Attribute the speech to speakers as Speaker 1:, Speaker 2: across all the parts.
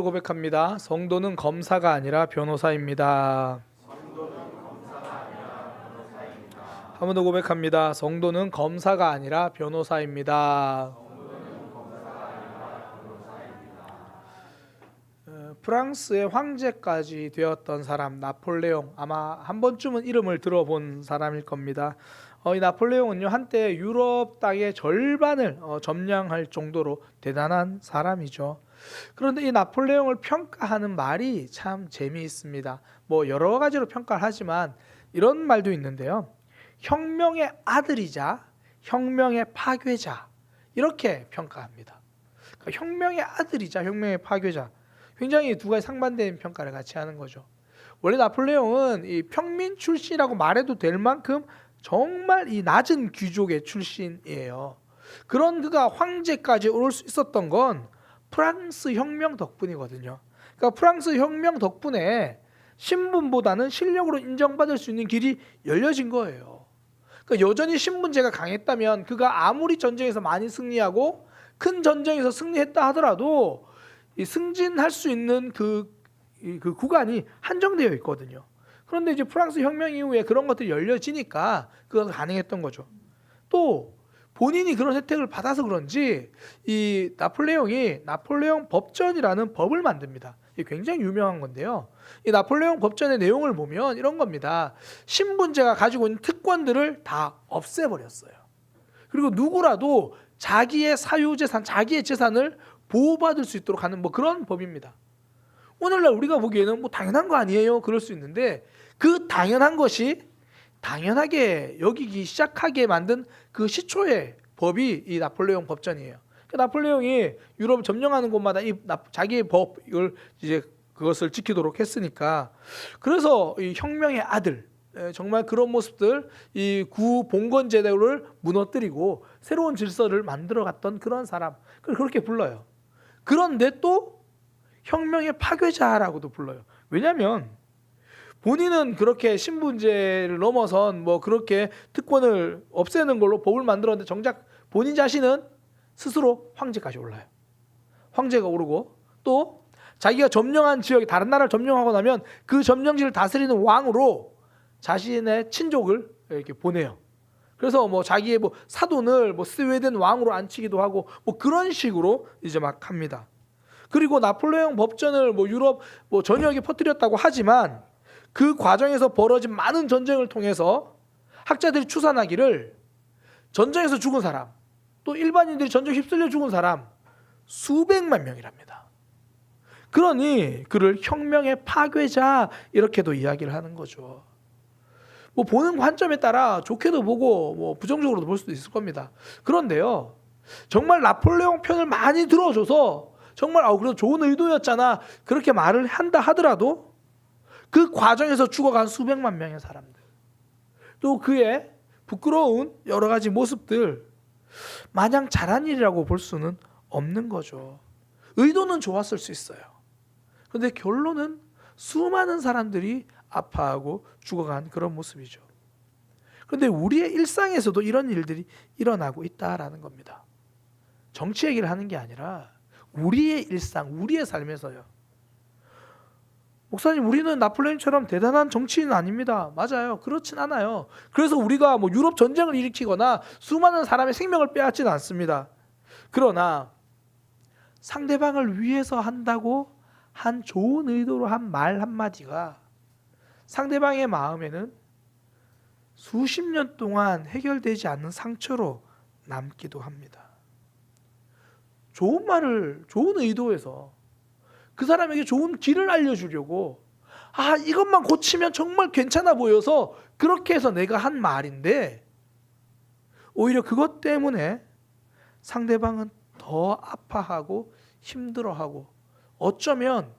Speaker 1: 고백합니다. 성도는 검사가 아니라 변호사입니다. 한 번 더 고백합니다. 성도는 검사가 아니라 변호사입니다. 프랑스의 황제까지 되었던 사람 나폴레옹, 아마 한 번쯤은 이름을 들어본 사람일 겁니다. 이 나폴레옹은요, 한때 유럽 땅의 절반을 점령할 정도로 대단한 사람이죠. 그런데 이 나폴레옹을 평가하는 말이 참 재미있습니다. 뭐 여러 가지로 평가를 하지만 이런 말도 있는데요. 혁명의 아들이자 혁명의 파괴자, 이렇게 평가합니다. 그러니까 혁명의 아들이자 혁명의 파괴자, 굉장히 두 가지 상반된 평가를 같이 하는 거죠. 원래 나폴레옹은 이 평민 출신이라고 말해도 될 만큼 정말 이 낮은 귀족의 출신이에요. 그런 그가 황제까지 오를 수 있었던 건 프랑스 혁명 덕분이거든요. 그러니까 프랑스 혁명 덕분에 신분보다는 실력으로 인정받을 수 있는 길이 열려진 거예요. 그러니까 여전히 신분제가 강했다면 그가 아무리 전쟁에서 많이 승리하고 큰 전쟁에서 승리했다 하더라도 이 승진할 수 있는 그 구간이 한정되어 있거든요. 그런데 이제 프랑스 혁명 이후에 그런 것들이 열려지니까 그가 가능했던 거죠. 또 본인이 그런 혜택을 받아서 그런지 이 나폴레옹이 나폴레옹 법전이라는 법을 만듭니다. 이게 굉장히 유명한 건데요. 이 나폴레옹 법전의 내용을 보면 이런 겁니다. 신분제가 가지고 있는 특권들을 다 없애버렸어요. 그리고 누구라도 자기의 사유재산, 자기의 재산을 보호받을 수 있도록 하는 뭐 그런 법입니다. 오늘날 우리가 보기에는 뭐 당연한 거 아니에요? 그럴 수 있는데 그 당연한 것이 당연하게 여기기 시작하게 만든 그 시초의 법이 이 나폴레옹 법전이에요. 나폴레옹이 유럽을 점령하는 곳마다 이 자기의 법을 이제 그것을 지키도록 했으니까, 그래서 이 혁명의 아들, 정말 그런 모습들, 이 구봉건 제도를 무너뜨리고 새로운 질서를 만들어갔던 그런 사람, 그렇게 불러요. 그런데 또 혁명의 파괴자라고도 불러요. 왜냐하면 본인은 그렇게 신분제를 넘어선 뭐 그렇게 특권을 없애는 걸로 법을 만들었는데 정작 본인 자신은 스스로 황제까지 올라요. 황제가 오르고 또 자기가 점령한 지역에 다른 나라를 점령하고 나면 그 점령지를 다스리는 왕으로 자신의 친족을 이렇게 보내요. 그래서 뭐 자기의 뭐 사돈을 뭐 스웨덴 왕으로 앉히기도 하고 뭐 그런 식으로 이제 막 합니다. 그리고 나폴레옹 법전을 뭐 유럽 뭐 전역에 퍼뜨렸다고 하지만 그 과정에서 벌어진 많은 전쟁을 통해서 학자들이 추산하기를 전쟁에서 죽은 사람, 또 일반인들이 전쟁에 휩쓸려 죽은 사람 수백만 명이랍니다. 그러니 그를 혁명의 파괴자 이렇게도 이야기를 하는 거죠. 뭐 보는 관점에 따라 좋게도 보고 뭐 부정적으로도 볼 수도 있을 겁니다. 그런데요, 정말 나폴레옹 편을 많이 들어줘서 정말 그래도 좋은 의도였잖아 그렇게 말을 한다 하더라도 그 과정에서 죽어간 수백만 명의 사람들, 또 그의 부끄러운 여러 가지 모습들, 마냥 잘한 일이라고 볼 수는 없는 거죠. 의도는 좋았을 수 있어요. 그런데 결론은 수많은 사람들이 아파하고 죽어간 그런 모습이죠. 그런데 우리의 일상에서도 이런 일들이 일어나고 있다라는 겁니다. 정치 얘기를 하는 게 아니라 우리의 일상, 우리의 삶에서요. 목사님, 우리는 나폴레옹처럼 대단한 정치인은 아닙니다. 맞아요. 그렇진 않아요. 그래서 우리가 뭐 유럽 전쟁을 일으키거나 수많은 사람의 생명을 빼앗지는 않습니다. 그러나 상대방을 위해서 한다고 한 좋은 의도로 한 말 한마디가 상대방의 마음에는 수십 년 동안 해결되지 않는 상처로 남기도 합니다. 좋은 말을, 좋은 의도에서 그 사람에게 좋은 길을 알려주려고 이것만 고치면 정말 괜찮아 보여서 그렇게 해서 내가 한 말인데 오히려 그것 때문에 상대방은 더 아파하고 힘들어하고 어쩌면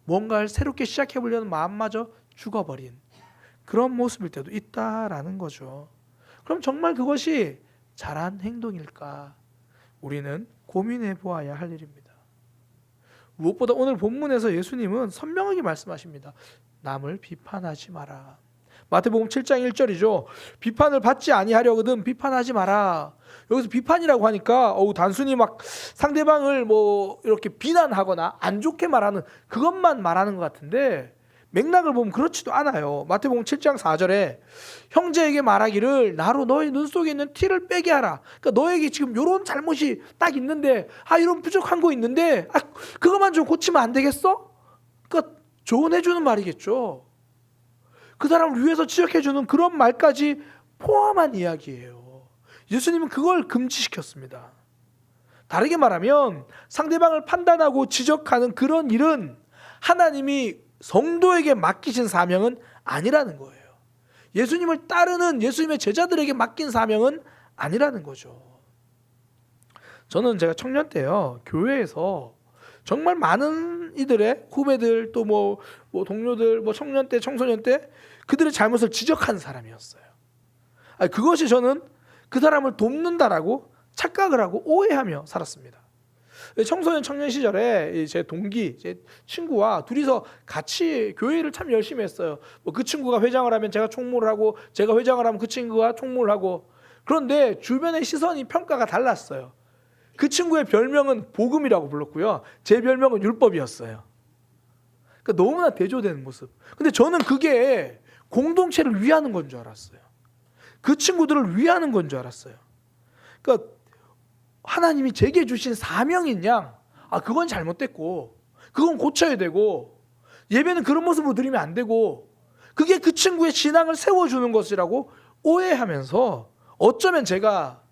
Speaker 1: 뭔가를 새롭게 시작해보려는 마음마저 죽어버린 그런 모습일 때도 있다라는 거죠. 그럼 정말 그것이 잘한 행동일까? 우리는 고민해 보아야 할 일입니다. 무엇보다 오늘 본문에서 예수님은 선명하게 말씀하십니다. 남을 비판하지 마라. 마태복음 7장 1절이죠. 비판을 받지 아니하려거든 비판하지 마라. 여기서 비판이라고 하니까 단순히 막 상대방을 뭐 이렇게 비난하거나 안 좋게 말하는 그것만 말하는 것 같은데 맥락을 보면 그렇지도 않아요. 마태복음 7장 4절에 형제에게 말하기를 나로 너의 눈 속에 있는 티를 빼게 하라. 그러니까 너에게 지금 이런 잘못이 딱 있는데 이런 부족한 거 있는데 그것만 좀 고치면 안 되겠어? 그러니까 조언해주는 말이겠죠. 그 사람을 위해서 지적해주는 그런 말까지 포함한 이야기예요. 예수님은 그걸 금지시켰습니다. 다르게 말하면 상대방을 판단하고 지적하는 그런 일은 하나님이 성도에게 맡기신 사명은 아니라는 거예요. 예수님을 따르는 예수님의 제자들에게 맡긴 사명은 아니라는 거죠. 저는 제가 청년 때요, 교회에서 정말 많은 이들의 후배들 또 뭐 동료들 청년 때 청소년 때 그들의 잘못을 지적한 사람이었어요. 그것이 저는 그 사람을 돕는다라고 착각을 하고 오해하며 살았습니다. 청소년 청년 시절에 제 동기, 제 친구와 둘이서 같이 교회를 참 열심히 했어요. 그 친구가 회장을 하면 제가 총무를 하고 제가 회장을 하면 그 친구가 총무를 하고 그런데 주변의 시선이 평가가 달랐어요. 그 친구의 별명은 복음이라고 불렀고요. 제 별명은 율법이었어요. 그러니까 너무나 대조되는 모습. 근데 저는 그게 공동체를 위하는 건 줄 알았어요. 그 친구들을 위하는 건 줄 알았어요. 그러니까 하나님이 제게 주신 사명인 양, 그건 잘못됐고, 그건 고쳐야 되고, 예배는 그런 모습으로 드리면 안 되고, 그게 그 친구의 신앙을 세워주는 것이라고 오해하면서 어쩌면 제가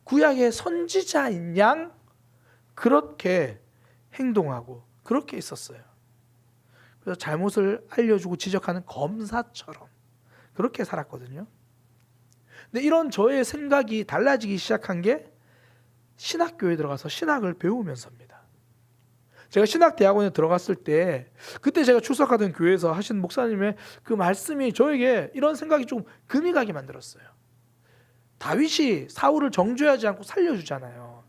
Speaker 1: 구약의 선지자인 양 그렇게 행동하고 그렇게 있었어요. 그래서 잘못을 알려주고 지적하는 검사처럼 그렇게 살았거든요. 근데 이런 저의 생각이 달라지기 시작한 게 신학교에 들어가서 신학을 배우면서입니다. 제가 신학대학원에 들어갔을 때 그때 제가 출석하던 교회에서 하신 목사님의 그 말씀이 저에게 이런 생각이 좀 금이 가게 만들었어요. 다윗이 사울을 정죄하지 않고 살려주잖아요.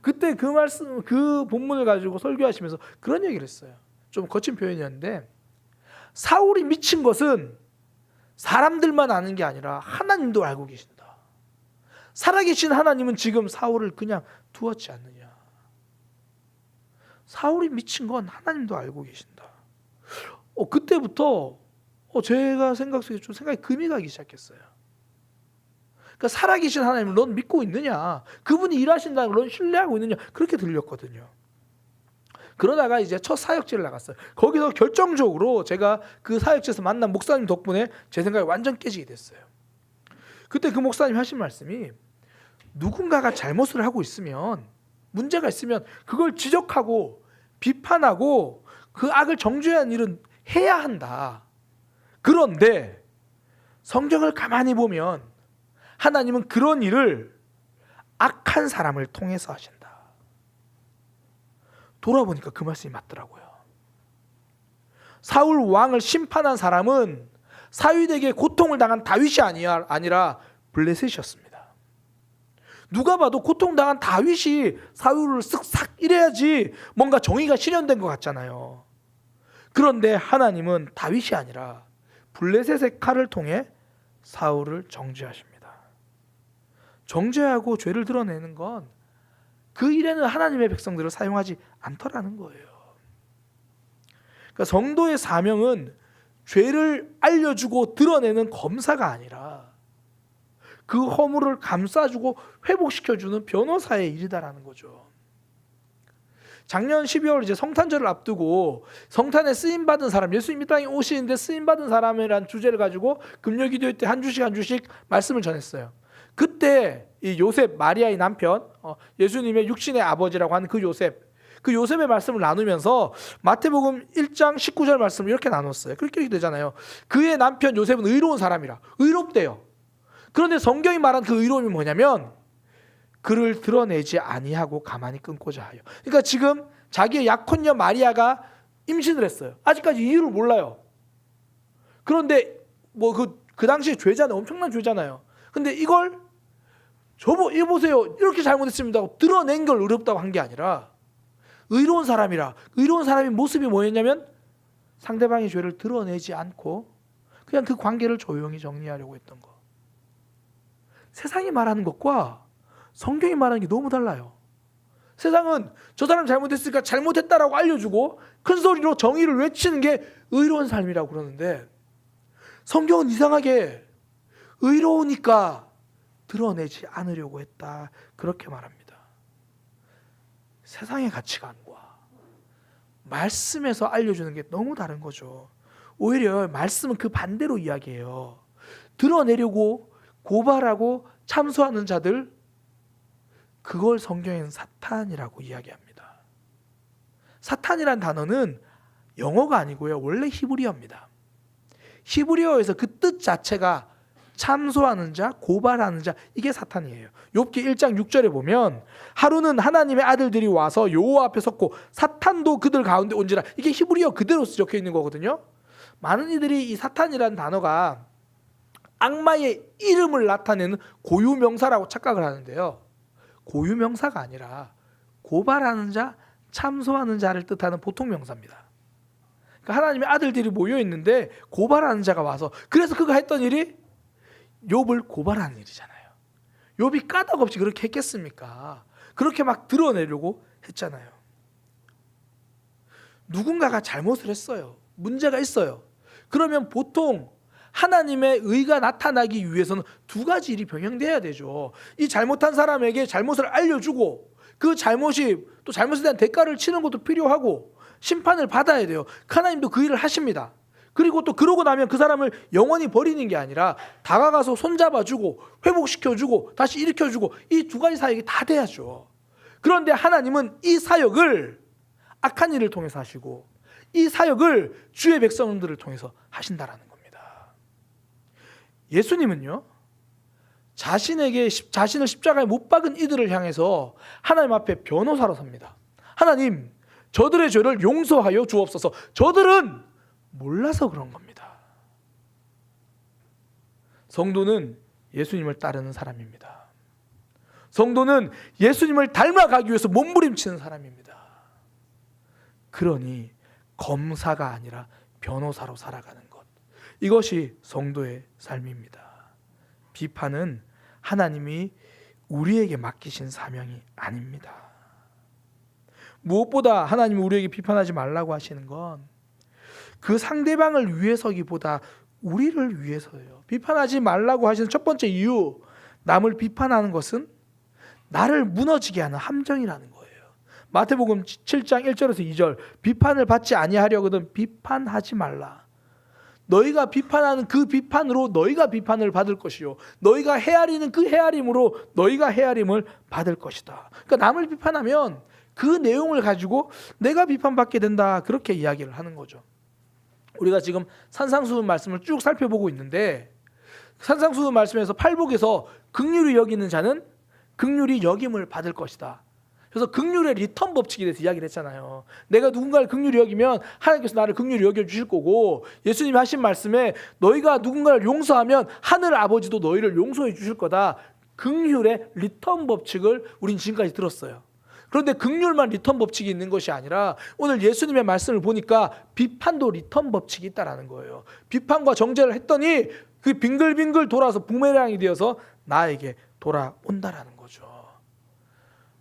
Speaker 1: 그때 그 말씀, 그 본문을 가지고 설교하시면서 그런 얘기를 했어요. 좀 거친 표현이었는데 사울이 미친 것은 사람들만 아는 게 아니라 하나님도 알고 계신다. 살아계신 하나님은 지금 사울을 그냥 두었지 않느냐. 사울이 미친 건 하나님도 알고 계신다. 그때부터 제가 생각 속에 좀 생각이 금이 가기 시작했어요. 그러니까 살아계신 하나님을 넌 믿고 있느냐, 그분이 일하신다는 걸 넌 신뢰하고 있느냐, 그렇게 들렸거든요. 그러다가 이제 첫 사역지를 나갔어요. 거기서 결정적으로 제가 그 사역지에서 만난 목사님 덕분에 제 생각이 완전 깨지게 됐어요. 그때 그 목사님 하신 말씀이 누군가가 잘못을 하고 있으면, 문제가 있으면 그걸 지적하고 비판하고 그 악을 정죄하는 일은 해야 한다. 그런데 성경을 가만히 보면 하나님은 그런 일을 악한 사람을 통해서 하신다. 돌아보니까 그 말씀이 맞더라고요. 사울 왕을 심판한 사람은 사위에게 고통을 당한 다윗이 아니라 블레셋이었습니다. 누가 봐도 고통당한 다윗이 사울을 쓱싹 이래야지 뭔가 정의가 실현된 것 같잖아요. 그런데 하나님은 다윗이 아니라 블레셋의 칼을 통해 사울을 정죄하십니다. 정죄하고 죄를 드러내는 건 그 일에는 하나님의 백성들을 사용하지 않더라는 거예요. 그러니까 성도의 사명은 죄를 알려주고 드러내는 검사가 아니라 그 허물을 감싸주고 회복시켜주는 변호사의 일이다라는 거죠. 작년 12월 이제 성탄절을 앞두고 성탄에 쓰임받은 사람, 예수님 이 땅에 오시는데 쓰임받은 사람이라는 주제를 가지고 금요기도회 때 한 주씩 말씀을 전했어요. 그때 이 요셉, 마리아의 남편, 예수님의 육신의 아버지라고 하는 그 요셉의 말씀을 나누면서 마태복음 1장 19절 말씀을 이렇게 나눴어요. 그렇게 되잖아요. 그의 남편 요셉은 의로운 사람이라. 의롭대요. 그런데 성경이 말한 그 의로움이 뭐냐면 그를 드러내지 아니하고 가만히 끊고자 하여. 그러니까 지금 자기의 약혼녀 마리아가 임신을 했어요. 아직까지 이유를 몰라요. 그런데 뭐 그 당시에 죄잖아요. 엄청난 죄잖아요. 근데 이걸 이거 보세요. 이렇게 잘못했습니다 하고 드러낸 걸 의롭다고 한 게 아니라 의로운 사람이라. 의로운 사람의 모습이 뭐였냐면 상대방의 죄를 드러내지 않고 그냥 그 관계를 조용히 정리하려고 했던 거. 세상이 말하는 것과 성경이 말하는 게 너무 달라요. 세상은 저 사람 잘못했으니까 잘못했다라고 알려주고 큰 소리로 정의를 외치는 게 의로운 삶이라고 그러는데, 성경은 이상하게 의로우니까 드러내지 않으려고 했다, 그렇게 말합니다. 세상의 가치관과 말씀에서 알려주는 게 너무 다른 거죠. 오히려 말씀은 그 반대로 이야기해요. 드러내려고 고발하고 참소하는 자들, 그걸 성경에는 사탄이라고 이야기합니다. 사탄이란 단어는 영어가 아니고요, 원래 히브리어입니다. 히브리어에서 그 뜻 자체가 참소하는 자, 고발하는 자, 이게 사탄이에요. 욥기 1장 6절에 보면 하루는 하나님의 아들들이 와서 여호와 앞에 섰고 사탄도 그들 가운데 온지라, 이게 히브리어 그대로 적혀 있는 거거든요. 많은 이들이 이 사탄이라는 단어가 악마의 이름을 나타내는 고유명사라고 착각을 하는데요, 고유명사가 아니라 고발하는 자, 참소하는 자를 뜻하는 보통명사입니다. 그러니까 하나님의 아들들이 모여 있는데 고발하는 자가 와서, 그래서 그가 했던 일이 욥을 고발하는 일이잖아요. 욥이 까닭없이 그렇게 했겠습니까? 그렇게 막 드러내려고 했잖아요. 누군가가 잘못을 했어요. 문제가 있어요. 그러면 보통 하나님의 의가 나타나기 위해서는 두 가지 일이 병행돼야 되죠. 이 잘못한 사람에게 잘못을 알려주고 그 잘못이 또 잘못에 대한 대가를 치는 것도 필요하고 심판을 받아야 돼요. 하나님도 그 일을 하십니다. 그리고 또 그러고 나면 그 사람을 영원히 버리는 게 아니라 다가가서 손잡아주고 회복시켜주고 다시 일으켜주고, 이 두 가지 사역이 다 돼야죠. 그런데 하나님은 이 사역을 악한 일을 통해서 하시고 이 사역을 주의 백성들을 통해서 하신다라는 겁니다. 예수님은요, 자신을 십자가에 못 박은 이들을 향해서 하나님 앞에 변호사로 섭니다. 하나님, 저들의 죄를 용서하여 주옵소서. 저들은 몰라서 그런 겁니다. 성도는 예수님을 따르는 사람입니다. 성도는 예수님을 닮아가기 위해서 몸부림치는 사람입니다. 그러니 검사가 아니라 변호사로 살아가는 것, 이것이 성도의 삶입니다. 비판은 하나님이 우리에게 맡기신 사명이 아닙니다. 무엇보다 하나님이 우리에게 비판하지 말라고 하시는 건 그 상대방을 위해서기보다 우리를 위해서예요. 비판하지 말라고 하시는 첫 번째 이유, 남을 비판하는 것은 나를 무너지게 하는 함정이라는 거예요. 마태복음 7장 1절에서 2절, 비판을 받지 아니하려거든 비판하지 말라. 너희가 비판하는 그 비판으로 너희가 비판을 받을 것이요, 너희가 헤아리는 그 헤아림으로 너희가 헤아림을 받을 것이다. 그러니까 남을 비판하면 그 내용을 가지고 내가 비판받게 된다, 그렇게 이야기를 하는 거죠. 우리가 지금 산상수훈 말씀을 쭉 살펴보고 있는데, 산상수훈 말씀에서 팔복에서 긍휼히 여기는 자는 긍휼히 여김을 받을 것이다. 그래서 긍휼의 리턴 법칙에 대해서 이야기를 했잖아요. 내가 누군가를 긍휼히 여기면 하나님께서 나를 긍휼히 여겨주실 거고, 예수님이 하신 말씀에 너희가 누군가를 용서하면 하늘 아버지도 너희를 용서해 주실 거다. 긍휼의 리턴 법칙을 우린 지금까지 들었어요. 그런데 긍휼만 리턴 법칙이 있는 것이 아니라 오늘 예수님의 말씀을 보니까 비판도 리턴 법칙이 있다라는 거예요. 비판과 정죄를 했더니 그 빙글빙글 돌아서 부메랑이 되어서 나에게 돌아온다라는 거죠.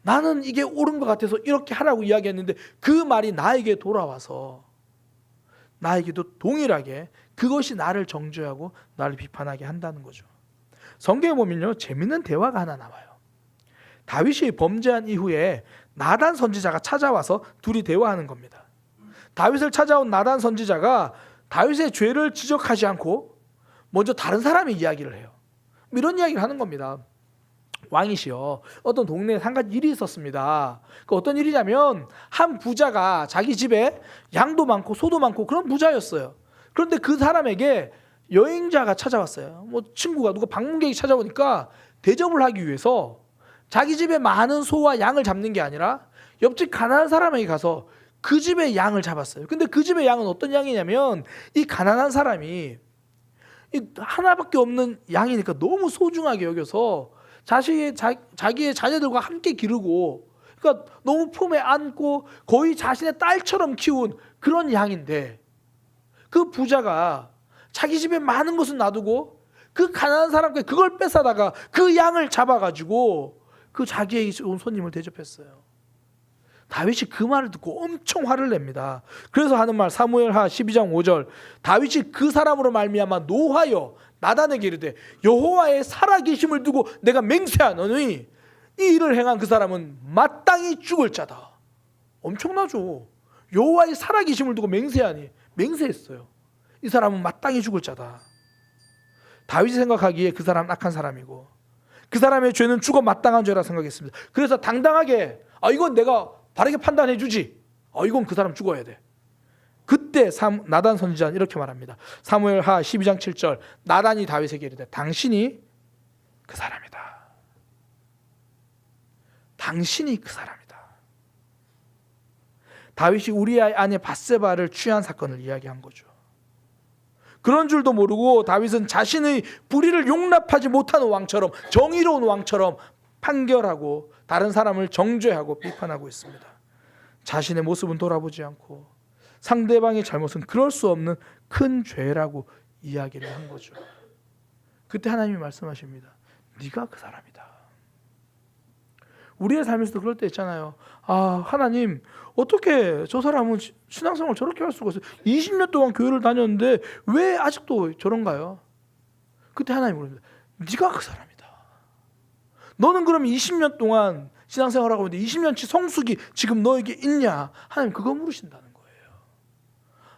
Speaker 1: 나는 이게 옳은 것 같아서 이렇게 하라고 이야기했는데 그 말이 나에게 돌아와서 나에게도 동일하게 그것이 나를 정죄하고 나를 비판하게 한다는 거죠. 성경에 보면요, 재밌는 대화가 하나 나와요. 다윗이 범죄한 이후에 나단 선지자가 찾아와서 둘이 대화하는 겁니다. 다윗을 찾아온 나단 선지자가 다윗의 죄를 지적하지 않고 먼저 다른 사람의 이야기를 해요. 이런 이야기를 하는 겁니다. 왕이시여, 어떤 동네에 한 가지 일이 있었습니다. 그 어떤 일이냐면 한 부자가 자기 집에 양도 많고 소도 많고 그런 부자였어요. 그런데 그 사람에게 여행자가 찾아왔어요. 친구가 누가 방문객이 찾아오니까 대접을 하기 위해서 자기 집에 많은 소와 양을 잡는 게 아니라 옆집 가난한 사람에게 가서 그 집의 양을 잡았어요. 근데 그 집의 양은 어떤 양이냐면 이 가난한 사람이 이 하나밖에 없는 양이니까 너무 소중하게 여겨서 자기의 자녀들과 함께 기르고, 그러니까 너무 품에 안고 거의 자신의 딸처럼 키운 그런 양인데, 그 부자가 자기 집에 많은 것은 놔두고 그 가난한 사람께 그걸 뺏어다가 그 양을 잡아가지고 그 자기에게 온 손님을 대접했어요. 다윗이 그 말을 듣고 엄청 화를 냅니다. 그래서 하는 말 사무엘하 12장 5절 다윗이 그 사람으로 말미암아 노하여 나단에게 이르되 여호와의 살아계심을 두고 내가 맹세하노니 이 일을 행한 그 사람은 마땅히 죽을 자다. 엄청나죠. 여호와의 살아계심을 두고 맹세하니 맹세했어요. 이 사람은 마땅히 죽을 자다. 다윗이 생각하기에 그 사람은 악한 사람이고 그 사람의 죄는 죽어 마땅한 죄라 생각했습니다. 그래서 당당하게 이건 내가 바르게 판단해 주지. 이건 그 사람 죽어야 돼. 그때 나단 선지자는 이렇게 말합니다. 사무엘하 12장 7절 나단이 다윗에게 이르되 당신이 그 사람이다. 당신이 그 사람이다. 다윗이 우리아의 아내 밧세바를 취한 사건을 이야기한 거죠. 그런 줄도 모르고 다윗은 자신의 불의를 용납하지 못하는 왕처럼 정의로운 왕처럼 판결하고 다른 사람을 정죄하고 비판하고 있습니다. 자신의 모습은 돌아보지 않고 상대방의 잘못은 그럴 수 없는 큰 죄라고 이야기를 한 거죠. 그때 하나님이 말씀하십니다. 네가 그 사람이다. 우리의 삶에서도 그럴 때 있잖아요. 하나님 어떻게 저 사람은 신앙생활을 저렇게 할 수가 있어요. 20년 동안 교회를 다녔는데 왜 아직도 저런가요? 그때 하나님이 그럽니다. 네가 그 사람이다. 너는 그럼 20년 동안 신앙생활하고 있는데 20년치 성숙이 지금 너에게 있냐? 하나님 그거 물으신다는 거예요.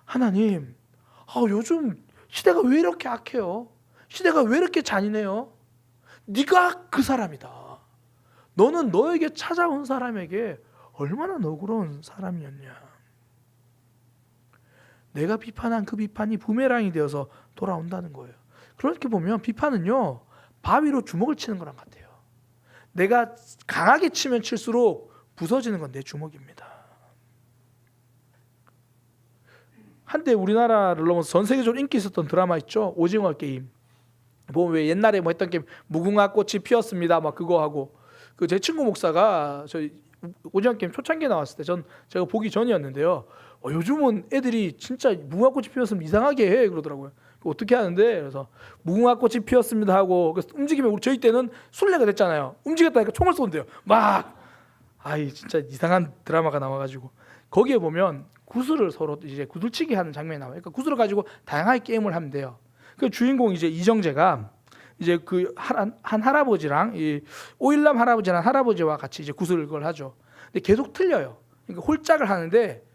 Speaker 1: 하나님 요즘 시대가 왜 이렇게 악해요? 시대가 왜 이렇게 잔인해요? 네가 그 사람이다. 너는 너에게 찾아온 사람에게 얼마나 너그러운 사람이었냐. 내가 비판한 그 비판이 부메랑이 되어서 돌아온다는 거예요. 그렇게 보면 비판은요 바위로 주먹을 치는 거랑 같아요. 내가 강하게 치면 칠수록 부서지는 건 내 주먹입니다. 한때 우리나라를 넘어서 전 세계적으로 인기 있었던 드라마 있죠. 오징어 게임. 보면 왜 옛날에 했던 게임 무궁화 꽃이 피었습니다. 막 그거 하고 제 친구 목사가 저희 오징어 게임 초창기에 나왔을 때 제가 보기 전이었는데요. 요즘은 애들이 진짜 무궁화 꽃이 피었으면 이상하게 해 그러더라고요. 어떻게 하는데 그래서 무궁화 꽃이 피었습니다 하고 그래서 움직이면 저희 때는 순례가 됐잖아요. 움직였다니까 총을 쏜대요. 막 진짜 이상한 드라마가 나와가지고 거기에 보면 구슬을 서로 이제 구슬치기 하는 장면이 나와요. 그러니까 구슬을 가지고 다양하게 게임을 하면 돼요. 그 주인공 이제 이정재가 이제 그 한 할아버지랑 이 오일남 할아버지랑 할아버지와 같이 이제 구슬을 그걸 하죠. 근데 계속 틀려요. 그러니까 홀짝을 하는데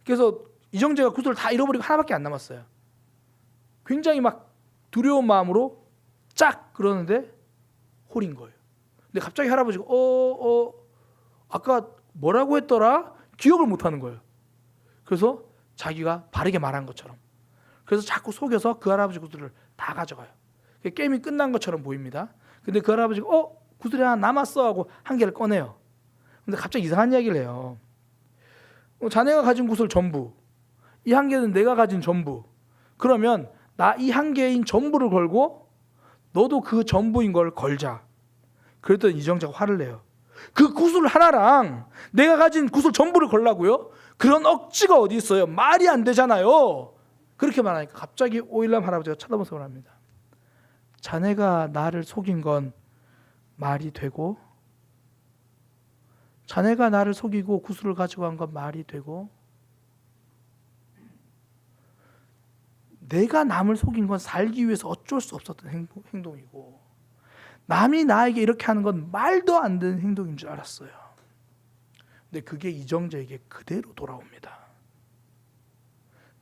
Speaker 1: 그래서 이정재가 구슬을 다 잃어버리고 하나밖에 안 남았어요. 굉장히 막 두려운 마음으로 짝 그러는데 홀인 거예요. 근데 갑자기 할아버지가 아까 뭐라고 했더라? 기억을 못 하는 거예요. 그래서 자기가 바르게 말한 것처럼 그래서 자꾸 속여서 그 할아버지 구슬을 다 가져가요. 게임이 끝난 것처럼 보입니다. 근데 그 할아버지가 구슬이 하나 남았어 하고 한 개를 꺼내요. 근데 갑자기 이상한 이야기를 해요. 자네가 가진 구슬 전부, 이 한 개는 내가 가진 전부. 그러면 나 이 한 개인 전부를 걸고 너도 그 전부인 걸 걸자. 그랬더니 이정재가 화를 내요. 그 구슬 하나랑 내가 가진 구슬 전부를 걸라고요? 그런 억지가 어디 있어요? 말이 안 되잖아요. 그렇게 말하니까 갑자기 오일남 할아버지가 쳐다보면서 말합니다. 자네가 나를 속인 건 말이 되고 자네가 나를 속이고 구슬을 가지고 간 건 말이 되고 내가 남을 속인 건 살기 위해서 어쩔 수 없었던 행동이고 남이 나에게 이렇게 하는 건 말도 안 되는 행동인 줄 알았어요. 근데 그게 이정재에게 그대로 돌아옵니다.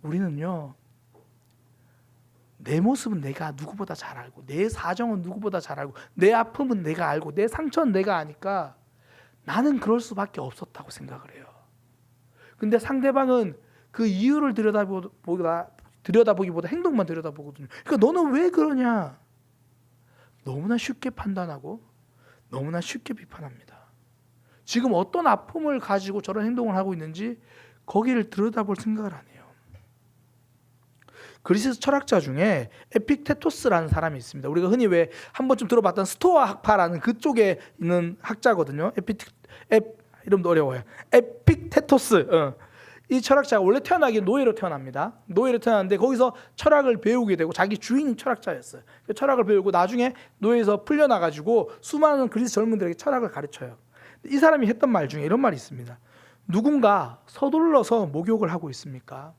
Speaker 1: 우리는요 내 모습은 내가 누구보다 잘 알고 내 사정은 누구보다 잘 알고 내 아픔은 내가 알고 내 상처는 내가 아니까 나는 그럴 수밖에 없었다고 생각을 해요. 근데 상대방은 그 이유를 들여다보기보다 행동만 들여다보거든요. 그러니까 너는 왜 그러냐? 너무나 쉽게 판단하고 너무나 쉽게 비판합니다. 지금 어떤 아픔을 가지고 저런 행동을 하고 있는지 거기를 들여다볼 생각을 안 해요. 그리스 철학자 중에 에픽테토스라는 사람이 있습니다. 우리가 흔히 왜 한 번쯤 들어봤던 스토아 학파라는 그쪽에 있는 학자거든요. 이름도 어려워요. 에픽테토스. 이 철학자가 원래 태어나기 노예로 태어납니다. 노예로 태어났는데 거기서 철학을 배우게 되고 자기 주인이 철학자였어요. 철학을 배우고 나중에 노예에서 풀려나가지고 수많은 그리스 젊은들에게 철학을 가르쳐요. 이 사람이 했던 말 중에 이런 말이 있습니다. 누군가 서둘러서 목욕을 하고 있습니까?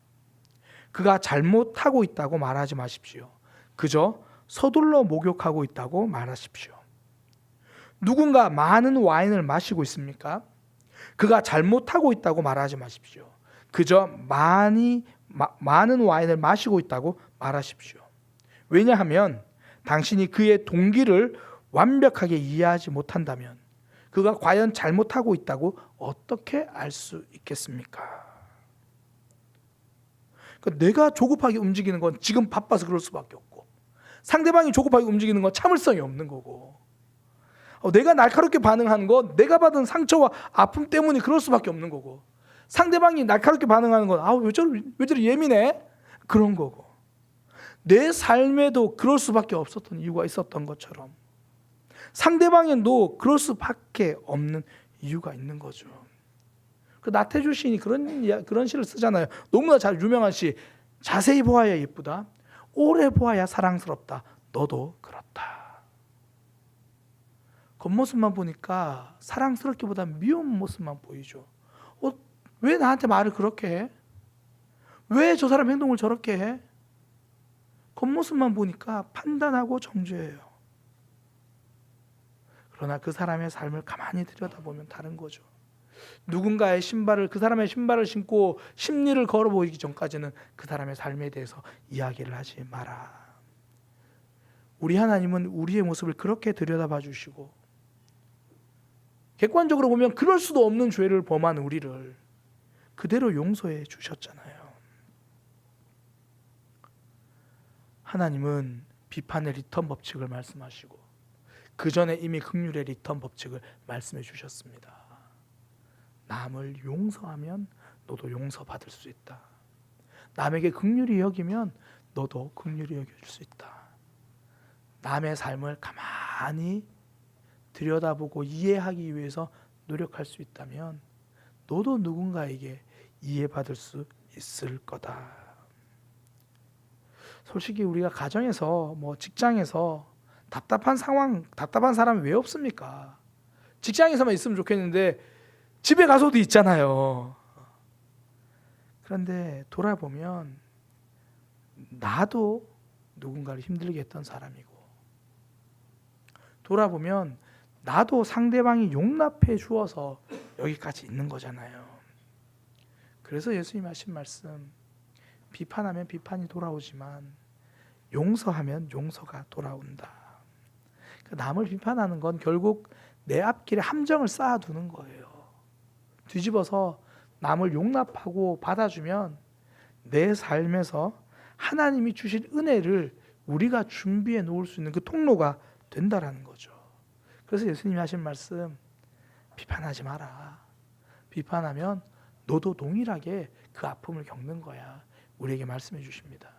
Speaker 1: 그가 잘못하고 있다고 말하지 마십시오. 그저 서둘러 목욕하고 있다고 말하십시오. 누군가 많은 와인을 마시고 있습니까? 그가 잘못하고 있다고 말하지 마십시오. 그저 많은 와인을 마시고 있다고 말하십시오. 왜냐하면 당신이 그의 동기를 완벽하게 이해하지 못한다면 그가 과연 잘못하고 있다고 어떻게 알 수 있겠습니까? 그러니까 내가 조급하게 움직이는 건 지금 바빠서 그럴 수밖에 없고, 상대방이 조급하게 움직이는 건 참을성이 없는 거고, 내가 날카롭게 반응하는 건 내가 받은 상처와 아픔 때문에 그럴 수밖에 없는 거고, 상대방이 날카롭게 반응하는 건 왜 저리 예민해? 그런 거고, 내 삶에도 그럴 수밖에 없었던 이유가 있었던 것처럼 상대방에도 그럴 수밖에 없는 이유가 있는 거죠. 그 나태주 시인이 그런 시를 쓰잖아요. 너무나 잘 유명한 시. 자세히 보아야 예쁘다. 오래 보아야 사랑스럽다. 너도 그렇다. 겉모습만 보니까 사랑스럽기보다 미운 모습만 보이죠. 왜 나한테 말을 그렇게 해? 왜 저 사람 행동을 저렇게 해? 겉모습만 보니까 판단하고 정죄해요. 그러나 그 사람의 삶을 가만히 들여다보면 다른 거죠. 누군가의 신발을, 그 사람의 신발을 신고 십리를 걸어 보이기 전까지는 그 사람의 삶에 대해서 이야기를 하지 마라. 우리 하나님은 우리의 모습을 그렇게 들여다봐 주시고, 객관적으로 보면 그럴 수도 없는 죄를 범한 우리를 그대로 용서해 주셨잖아요. 하나님은 비판의 리턴 법칙을 말씀하시고 그 전에 이미 긍휼의 리턴 법칙을 말씀해 주셨습니다. 남을 용서하면 너도 용서받을 수 있다. 남에게 긍휼히 여기면 너도 긍휼히 여겨줄 수 있다. 남의 삶을 가만히 들여다보고 이해하기 위해서 노력할 수 있다면 너도 누군가에게 이해받을 수 있을 거다. 솔직히 우리가 가정에서 직장에서 답답한 사람이 왜 없습니까? 직장에서만 있으면 좋겠는데 집에 가서도 있잖아요. 그런데 돌아보면 나도 누군가를 힘들게 했던 사람이고, 돌아보면 나도 상대방이 용납해 주어서 여기까지 있는 거잖아요. 그래서 예수님 하신 말씀, 비판하면 비판이 돌아오지만 용서하면 용서가 돌아온다. 남을 비판하는 건 결국 내 앞길에 함정을 쌓아두는 거예요. 뒤집어서 남을 용납하고 받아주면 내 삶에서 하나님이 주신 은혜를 우리가 준비해 놓을 수 있는 그 통로가 된다라는 거죠. 그래서 예수님이 하신 말씀, 비판하지 마라. 비판하면 너도 동일하게 그 아픔을 겪는 거야. 우리에게 말씀해 주십니다.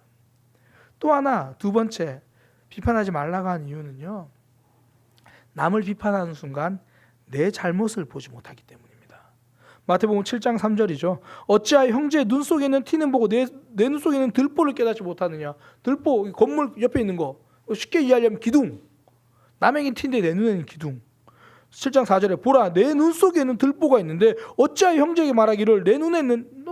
Speaker 1: 또 하나, 두 번째, 비판하지 말라고 하는 이유는요, 남을 비판하는 순간 내 잘못을 보지 못하기 때문입니다. 마태복음 7장 3절이죠. 어찌하여 형제의 눈 속에 있는 티는 보고 내 눈 속에 있는 들보를 깨닫지 못하느냐. 들보, 건물 옆에 있는 거 쉽게 이해하려면 기둥. 남에겐 티인데 내 눈에는 기둥. 7장 4절에 보라, 내 눈 속에 있는 들보가 있는데 어찌하여 형제에게 말하기를 내 눈에 있는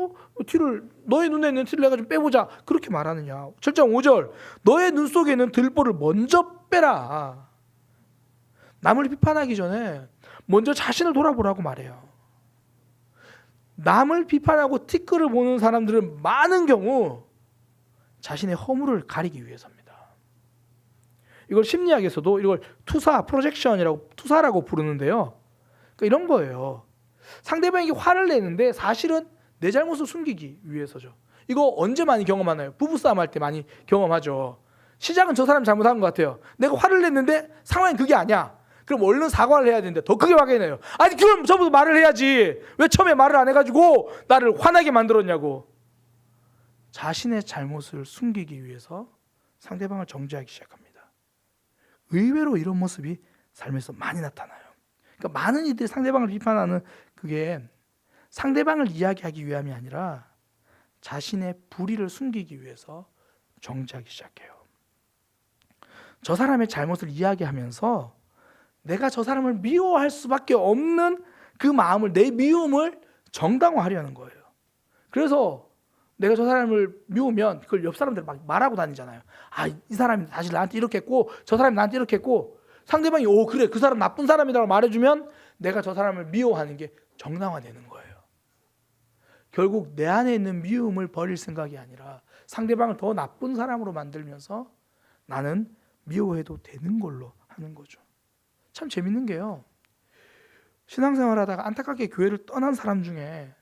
Speaker 1: 너의 눈에 있는 티를 내가 좀 빼보자, 그렇게 말하느냐. 7장 5절, 너의 눈 속에 있는 들보를 먼저 빼라. 남을 비판하기 전에 먼저 자신을 돌아보라고 말해요. 남을 비판하고 티끌을 보는 사람들은 많은 경우 자신의 허물을 가리기 위해서입니다. 이걸 심리학에서도 이걸 투사라고 부르는데요. 그러니까 이런 거예요. 상대방에게 화를 내는데 사실은 내 잘못을 숨기기 위해서죠. 이거 언제 많이 경험하나요? 부부싸움 할 때 많이 경험하죠. 시작은 저 사람이 잘못한 것 같아요. 내가 화를 냈는데 상황이 그게 아니야. 그럼 얼른 사과를 해야 되는데 더 크게 화가 나요. 아니 그럼 저부터 말을 해야지. 왜 처음에 말을 안 해가지고 나를 화나게 만들었냐고. 자신의 잘못을 숨기기 위해서 상대방을 정죄하기 시작합니다. 의외로 이런 모습이 삶에서 많이 나타나요. 그러니까 많은 이들이 상대방을 비판하는 그게 상대방을 이야기하기 위함이 아니라 자신의 불의를 숨기기 위해서 정죄하기 시작해요. 저 사람의 잘못을 이야기하면서 내가 저 사람을 미워할 수밖에 없는 그 마음을, 내 미움을 정당화하려는 거예요. 그래서 내가 저 사람을 미우면 그걸 옆 사람들 막 말하고 다니잖아요. 아, 이 사람이 사실 나한테 이렇게 했고 저 사람이 나한테 이렇게 했고, 상대방이 오 그래 그 사람 나쁜 사람이라고 말해주면 내가 저 사람을 미워하는 게 정당화되는 거예요. 결국 내 안에 있는 미움을 버릴 생각이 아니라 상대방을 더 나쁜 사람으로 만들면서 나는 미워해도 되는 걸로 하는 거죠. 참 재밌는 게요, 신앙생활하다가 안타깝게 교회를 떠난 사람 중에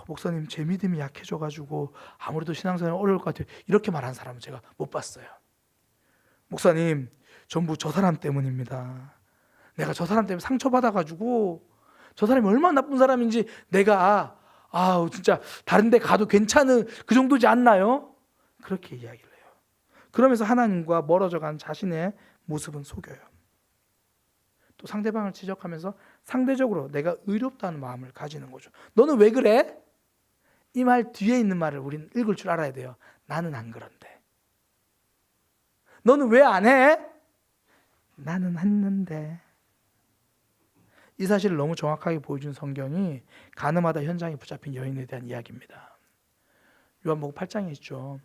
Speaker 1: 목사님 제 믿음이 약해져가지고 아무래도 신앙생활 어려울 것 같아요, 이렇게 말한 사람은 제가 못 봤어요. 목사님 전부 저 사람 때문입니다. 내가 저 사람 때문에 상처받아가지고 저 사람이 얼마나 나쁜 사람인지 내가 진짜 다른 데 가도 괜찮은 그 정도지 않나요? 그렇게 이야기를 해요. 그러면서 하나님과 멀어져간 자신의 모습은 속여요. 또 상대방을 지적하면서 상대적으로 내가 의롭다는 마음을 가지는 거죠. 너는 왜 그래? 이 말 뒤에 있는 말을 우리는 읽을 줄 알아야 돼요. 나는 안 그런데. 너는 왜 안 해? 나는 했는데. 이 사실을 너무 정확하게 보여준 성경이 가늠하다 현장에 붙잡힌 여인에 대한 이야기입니다. 요한복음 8장에 있죠.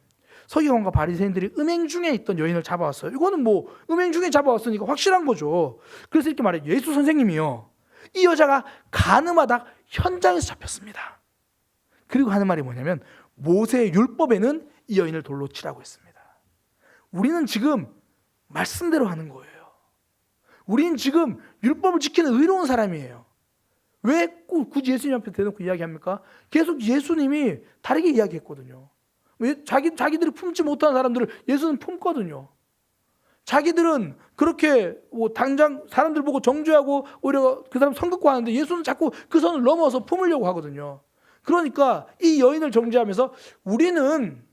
Speaker 1: 서기관과 바리새인들이 음행 중에 있던 여인을 잡아왔어요. 이거는 뭐 음행 중에 잡아왔으니까 확실한 거죠. 그래서 이렇게 말해요. 예수 선생님이요, 이 여자가 가늠하다 현장에서 잡혔습니다. 그리고 하는 말이 뭐냐면 모세의 율법에는 이 여인을 돌로 치라고 했습니다. 우리는 지금 말씀대로 하는 거예요. 우리는 지금 율법을 지키는 의로운 사람이에요. 왜 굳이 예수님 앞에 대놓고 이야기합니까? 계속 예수님이 다르게 이야기했거든요. 왜 자기들이 품지 못한 사람들을 예수는 품거든요. 자기들은 그렇게 당장 사람들 보고 정죄하고 오히려 그 사람 선긋고 하는데 예수는 자꾸 그 선을 넘어서 품으려고 하거든요. 그러니까 이 여인을 정죄하면서 우리는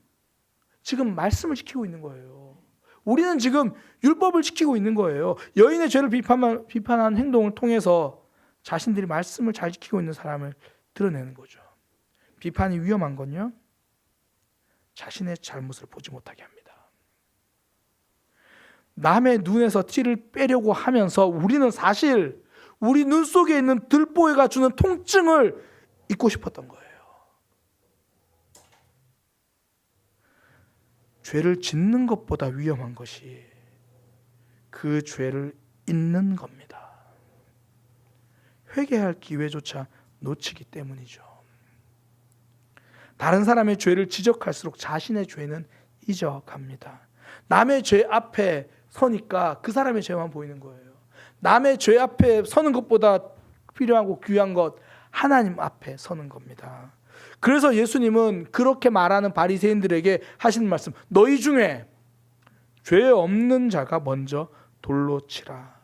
Speaker 1: 지금 말씀을 지키고 있는 거예요. 우리는 지금 율법을 지키고 있는 거예요. 여인의 죄를 비판한 행동을 통해서 자신들이 말씀을 잘 지키고 있는 사람을 드러내는 거죠. 비판이 위험한 건요, 자신의 잘못을 보지 못하게 합니다. 남의 눈에서 티를 빼려고 하면서 우리는 사실 우리 눈 속에 있는 들보이가 주는 통증을 잊고 싶었던 거예요. 죄를 짓는 것보다 위험한 것이 그 죄를 잊는 겁니다. 회개할 기회조차 놓치기 때문이죠. 다른 사람의 죄를 지적할수록 자신의 죄는 잊어갑니다. 남의 죄 앞에 서니까 그 사람의 죄만 보이는 거예요. 남의 죄 앞에 서는 것보다 필요하고 귀한 것, 하나님 앞에 서는 겁니다. 그래서 예수님은 그렇게 말하는 바리새인들에게 하시는 말씀, 너희 중에 죄 없는 자가 먼저 돌로 치라.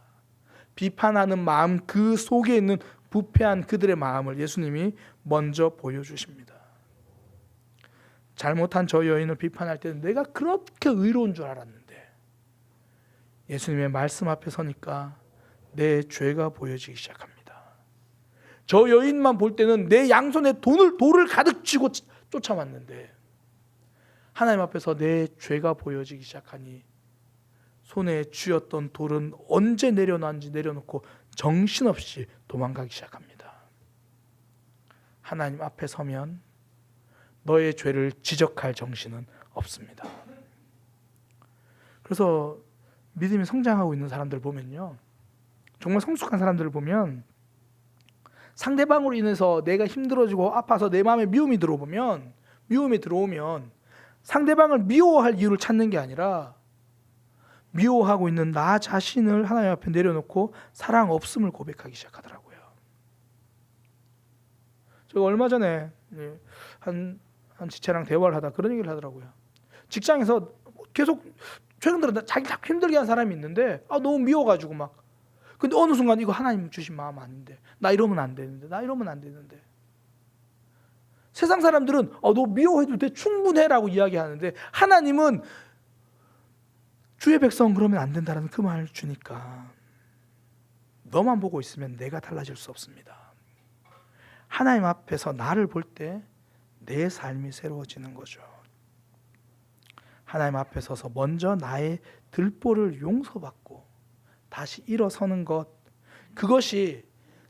Speaker 1: 비판하는 마음, 그 속에 있는 부패한 그들의 마음을 예수님이 먼저 보여주십니다. 잘못한 저 여인을 비판할 때는 내가 그렇게 의로운 줄 알았는데 예수님의 말씀 앞에 서니까 내 죄가 보여지기 시작합니다. 저 여인만 볼 때는 내 양손에 돌을 가득 쥐고 쫓아왔는데 하나님 앞에서 내 죄가 보여지기 시작하니 손에 쥐었던 돌은 언제 내려놨는지 내려놓고 정신없이 도망가기 시작합니다. 하나님 앞에 서면 너의 죄를 지적할 정신은 없습니다. 그래서 믿음이 성장하고 있는 사람들 보면요, 정말 성숙한 사람들을 보면 상대방으로 인해서 내가 힘들어지고 아파서 내 마음에 미움이 들어오면 상대방을 미워할 이유를 찾는 게 아니라 미워하고 있는 나 자신을 하나님 앞에 내려놓고 사랑 없음을 고백하기 시작하더라고요. 제가 얼마 전에 한 지체랑 대화를 하다 그런 얘기를 하더라고요. 직장에서 계속 최근 들어 자기 자꾸 힘들게 한 사람이 있는데 너무 미워가지고 막, 근데 어느 순간 이거 하나님 주신 마음 아닌데 나 이러면 안 되는데 세상 사람들은 너 미워해도 돼, 충분해라고 이야기하는데 하나님은 주의 백성 그러면 안 된다라는 그 말을 주니까 너만 보고 있으면 내가 달라질 수 없습니다. 하나님 앞에서 나를 볼 때 내 삶이 새로워지는 거죠. 하나님 앞에 서서 먼저 나의 들보를 용서받고 다시 일어서는 것, 그것이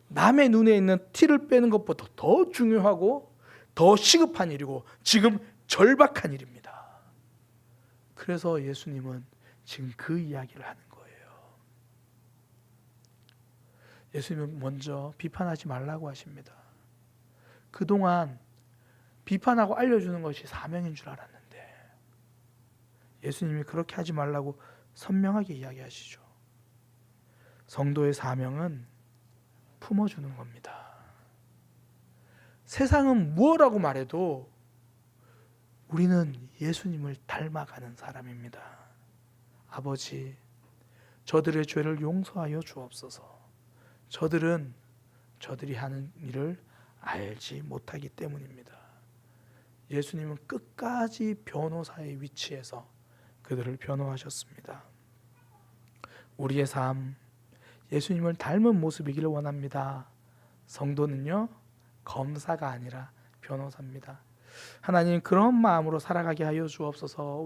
Speaker 1: 남의 눈에 있는 티를 빼는 것보다 더 중요하고 더 시급한 일이고 지금 절박한 일입니다. 그래서 예수님은 지금 그 이야기를 하는 거예요. 예수님은 먼저 비판하지 말라고 하십니다. 그동안 비판하고 알려주는 것이 사명인 줄 알았는데 예수님이 그렇게 하지 말라고 선명하게 이야기하시죠. 성도의 사명은 품어주는 겁니다. 세상은 무엇라고 말해도 우리는 예수님을 닮아가는 사람입니다. 아버지, 저들의 죄를 용서하여 주옵소서. 저들은 저들이 하는 일을 알지 못하기 때문입니다. 예수님은 끝까지 변호사의 위치에서 그들을 변호하셨습니다. 우리의 삶, 예수님을 닮은 모습이기를 원합니다. 성도는요, 검사가 아니라 변호사입니다. 하나님, 그런 마음으로 살아가게 하여 주옵소서.